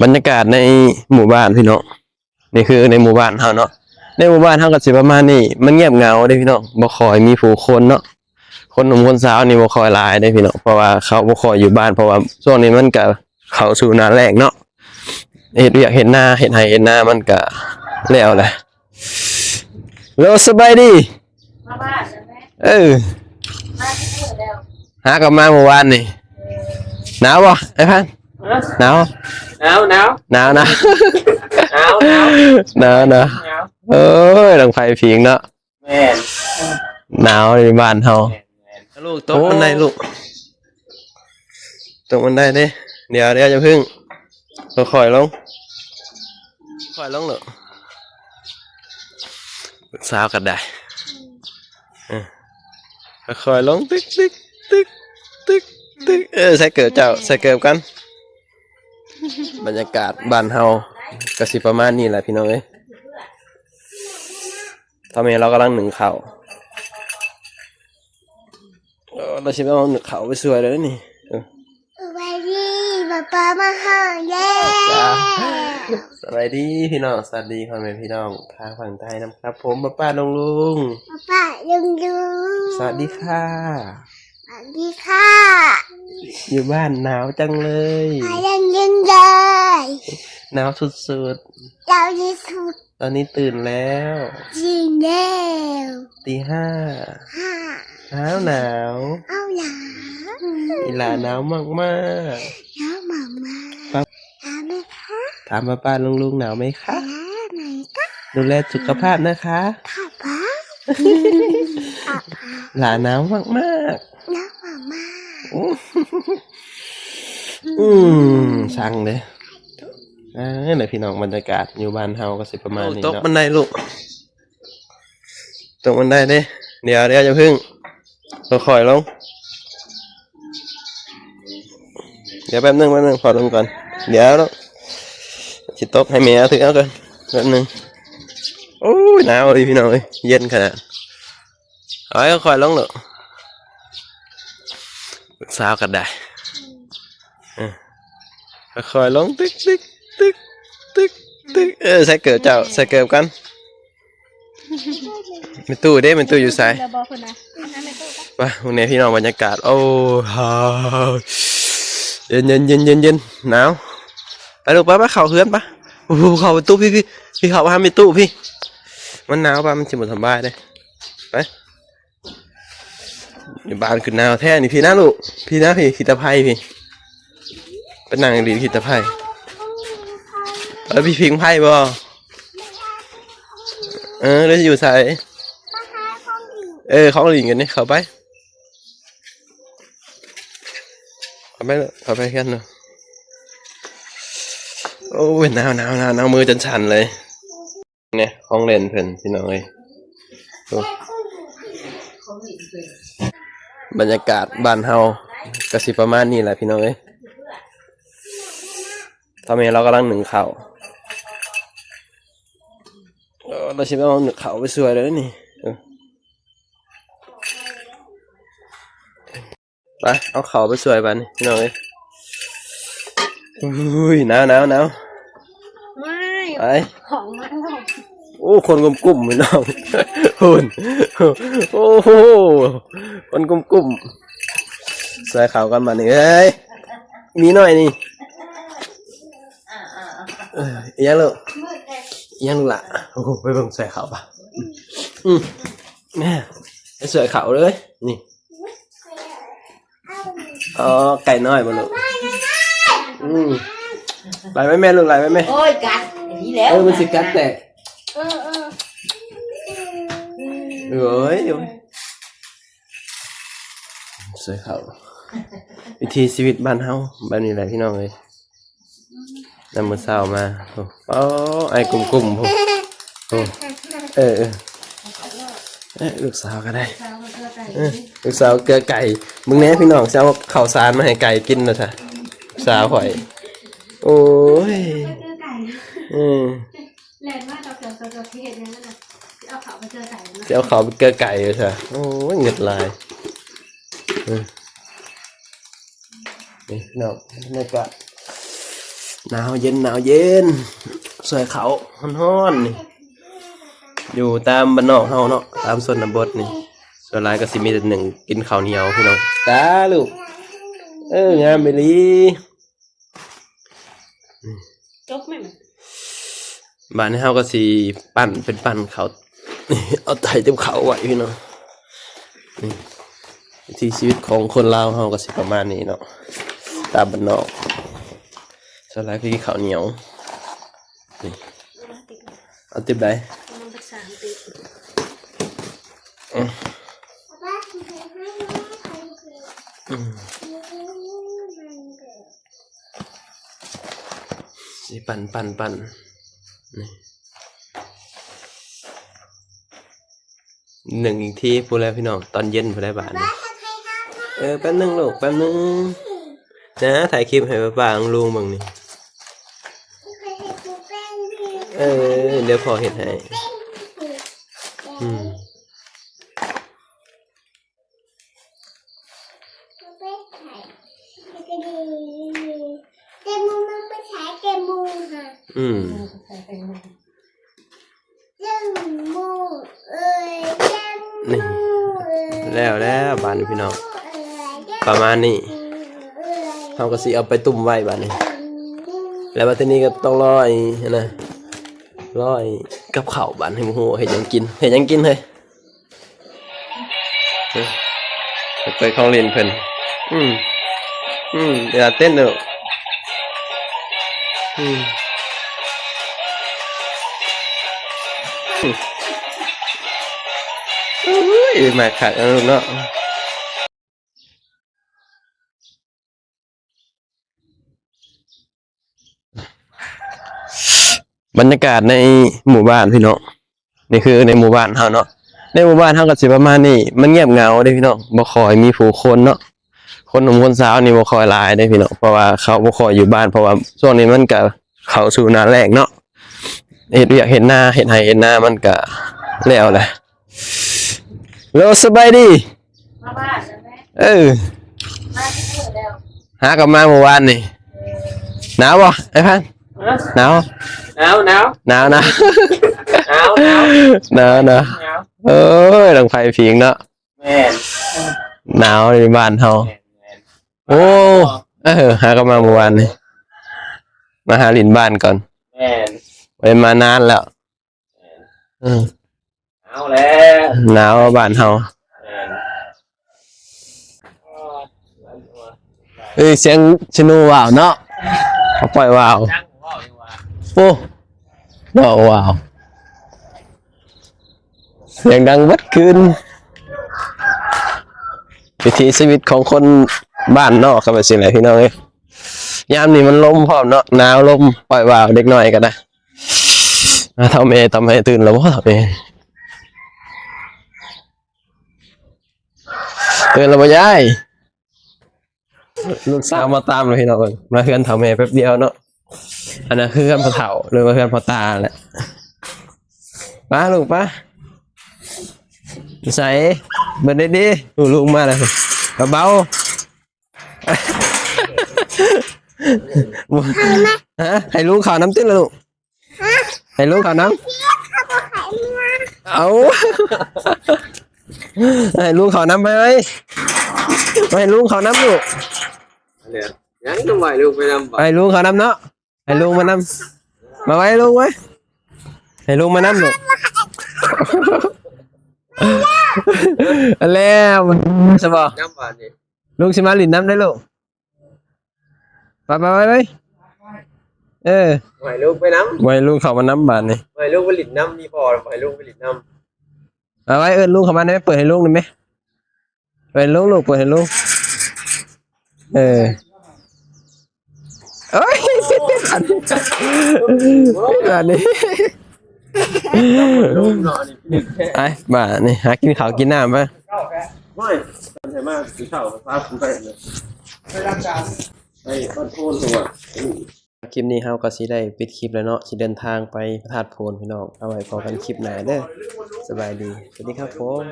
บรรยากาศในหมู่บ้านพี่น้องนี่คือในหมู่บ้านเฮาเนาะในหมู่บ้านเฮาก็สิประมาณนี้มันเงียบเหงาเด้พี่น้องบ่ค่อยมีผู้คนเนาะคนหนุ่มคนสาวนี่บ่ค่อยหลายเด้พี่น้องเพราะว่าเขาบ่ค่อยอยู่บ้านเพราะว่าช่วงนี้มันก็เข้าสู่หน้าแล้งเนาะเฮ็ดเวียกเฮ็ดนาเฮ็ดไร่เฮ็ดนามันก็แล้วแหละแล้วสบายดีมาบ้านแล้วแม่มาที่เกิดแล้วหากลับมาเมื่อวานนี่หนาวบ่ไอ้พันหนาวหนาวหนาวหนาวหนาวเอ้ยหลังไฟผิงเนาะแม่หนาวในบ้านเฮาลูกตกบันไดลูกตกบันไดเด้เดี๋ยวจะพึ่งค่อยลงเหรอสาวกันได้ค่อยลงตึกใส่เกิบเจ้าใส่เกิบกันบรรยากาศบ้านเฮาก็สิประมาณนี้แหละพี่น้องเอ้ยตอนนี้เรากำลังหนึ่งข้าวเราชิมเอาหนึ่งข้าวไปสวยเลยนี่สวัสดีป๊ามาหาแล้วสวัสดีพี่น้องสวัสดีพ่อแม่พี่น้องทางฝั่งใต้นะครับผมป้าลุงป้าลุงสวัสดีค่ะสวัสดีค่ะอยู่บ้านหนาวจังเลยยังเลยหนาวสุดๆเราที่สุดตอนนี้ตื่นแล้วจริงแล้ว ตี 5หนาวเอาหลาอีหลาหนาวมากหนาวมากถามไหมคะถามป้าลุงหนาวไหมคะไหนก็ดูแลสุขภาพนะคะค่ะป้าหลาหนาวมากหนาวมากสั่งเลยไหนพี่น้องบรรยากาศอยู่บ้านเฮาก็สิประมาณนี้เนาะตกบันไดลูกตกบันไดเด้เดี๋ยวจะพึ่งค่อยลงเดี๋ยวแป๊บนึงพอลงก่อนเดี๋ยวแล้วจิตตกให้แม่ถือเอาก่อนแป๊บนึงโอ้ยหนาวเลยพี่น้องเอ้ยเย็นขนาดค่อยลงเลยสาวกันได้ค่อยลงตึกใส่เกิบเจ้าใส่เกิบกันเป็นตู้อยู่ไสป่ะวันนี้พี่น้องบรรยากาศโอ้เย็นหนาวไปลูกป้าเข่าเฮือนป่ะโอ้โหเข่าประตูพี่เข่าห้ามในตู้พี่มันหนาวป่ะมันจะหมดสบายเลยไปอยู่บ้านคือหนาวแท้นี่พี่นะลูกพี่ขีตาไพ่พี่เป็นนางดีขีตาไพ่พี่พิงไพ่บ่แล้วอยู่ใส่เขาหลีกันนี่เขาไปกันเนาะโอ้ยหนาวมือจนสั่นเลยเนี่ยของเล่นเพิ่นพี่น้องเอ้ยบรรยากาศบ้านเฮาก็สิประมาณนี้แหละพี่น้องเอ้ยตอนนี้เรากำลังหนึ่งข้าวเราชิมเอาหนึ่งข้าวไปสวยเลยนี่ไปเอาข้าวไปสวยบ้านนี่พี่น้องเอ้ยอุ้ยหนาวไม่ของมันหรอกโอ้คนกุ้มพี่น้องหุ่นโอ้โหคนกุ้มใส่ข้าวกันมานี่เอ้ยมีหน่อยนี่ยังลูกล่ะโอ้โหไปเบิ่งใส่ข้าวป่ะแม่ใส่ข้าวเลยนี่ไก่น้อยมาลูกไหลไหมแม่ลูกไหลไหมแม่โอ้ยกัดนี่แล้วมันสิกัดแตกเอ้ยใส่ข้าววิธีชีวิตบ้านเฮาแบบนี้แหละพี่น้องเลยนำมือเศร้ามาไอ้กุ้มผมลูกสาวก็ได้ลูกสาวเกลือไก่มึงแน่พี่น้องจะเอาข้าวสารมาให้ไก่กินนะจ๊ะสาวข่อยโอ้ยแรงมากเราเทศเนี่ยนะเอาเขาไปเจอไก่จะเอาเขาไปเกลือไก่เลยจ้ะโอ้ยเงือดลายนี่พี่น้องบรรยากาศ หนาวเย็นสวยเขาฮ้อนๆนี่อยู่ตามบ้านนอกเฮาเนาะตามชนบทนี่ส่วนหลายก็สิมีแต่หนึ่งกินข้าวเหนียวพี่น้องจ้าลูกงามไปลี จบไหมมัน บ้านนี้เฮาก็สิปั้นเป็นปั้นเขาว เอาไถเต็มเขาไว้พี่น้องนี่วิถีชีวิตของคนลาวเฮาก็สิประมาณนี้เนาะตามบ้านนอกส่วนหลายคือกินข้าวเหนียวนี่เอาติบได้ มันเป็น3 ติด ป้ากินให้แม่ใครเกิด สิปั่นนี่หนึ่งอีกทีพูดแล้วพี่น้องตอนเย็นพูดได้บาทนี่แป๊บนึงลูกแป๊บนึงนะถ่ายคลิปให้ป้าๆลุงมึงนี่เดี๋ยวพอเห็นให้อืม เต็มมือมันไปใช้เต็มมือค่ะ อืม ใส่แตงโม เต็มมือเต็มมือ แล้วบ้านนี้พี่น้องประมาณนี้เขาก็สิเอาไปตุ่มไว้บ้านนี้แล้วบัดนี้ก็ต้องร้อยนะร้อยกับข้าวบ้านให้หมู่เฮ็ดหยังกินเฮ้ยไปของเล่นเพิ่นอย่าเต้นเด้อมาขัดเอาลูกเนาะบรรยากาศในหมู่บ้านพี่น้องนี่คือในหมู่บ้านเฮาเนาะในหมู่บ้านเฮาก็สิประมาณนี้มันเงียบเหงาเด้พี่น้องบ่ค่อยมีผู้คนเนาะคนหนุ่มคนสาวนี่บ่ค่อยหลายเด้พี่น้องเพราะว่าเขาบ่ค่อยอยู่บ้านเพราะว่าช่วงนี้มันก็เข้าสู่หน้าแล้งเนาะเฮ็ดเวียกเฮ็ดนาเฮ็ดไร่เฮ็ดนามันก็แล้วแหละแล้วสบายดี มาบ้านแล้วแม่ มาที่นี่แล้ว หากลับมาเมื่อวานนี่หนาวบ่ไอ้พันหนาว หนาว หนาวหนาว เอ้ยดังไฟผิงเนาะ แม่น หนาวในบ้านเฮาโอ้หากลับมาเมื่อวานนี่มาหาหลินบ้านก่อน แม่น ไปมานานแล้ว เอาแล้ว หนาวบ้านเฮาเสียงชนูว่าวเนาะเขาปล่อยว่าว จังว่าดีกว่า โอ้ว้าวเสียงดังวัดคืนวิถีชีวิตของคนบ้านนอกครับเป็นสิ่งไหนพี่น้องเอ้ยยามนี้มันลมพร้อมเนาะหนาวลมปล่อยว่าวเด็กน้อยกันนะเท่าเมย์ทำให้ตื่นแล้วว่าเท่าเมย์ตื่นแล้วบ่ยายลูกสาวมาตามเลยพี่น้องมาเพื่อนเท่าเมย์แป๊บเดียวเนาะอันนั้นคือเพื่อนพ่อเฒ่าหรือว่าเพื่อนพ่อตาแหละป้าลูกป้าใส่เบิดได้ดีลูกมาเลยเบาๆฮะให้ลูกข่าวน้ำติ้นเลยลูกให้ลูกข่าวน้ำเอาให้ลูกข่าวน้ำไปไหมให้ลูกข่าวน้ำลูกยังต้องไหวลูกไปนำบ่ ให้ลูกข่าวน้ำเนาะให้ลูกมานำมาไว้ลูกไว้ให้ลูกมานำลูกแล้วสบาย น้ำหวานนี่ ลูกชิมาหลินน้ำได้ลูกไปไหวลูกไปน้ ไว้ลูกเขามาน้ำบาทนี่ ำไหวลูกไปหลินน้ำนี่พอไหวลูกไปหลินน้ เอาไว้ลูกเขามาได้ไหมเปิดให้ลูกได้ไหมเปิดลูกเปิดให้ลูกเอ้ยอันนี้ ำลูกนอนนี่ ไอ้บ้านี่หากินข้าวกินน้ำไป ไม่ทำใช่มากสีขาวฟ้าคุณไปเลยไปร่างกายไอ้บ้านโพนหัว คลิปนี้เฮาก็สิได้ปิดคลิปแล้วเนาะสิเดินทางไปพระธาตุโพนพี่น้องเอาไว้พอกันคลิปหน้าเด้อสบายดีสวัสดีครับผม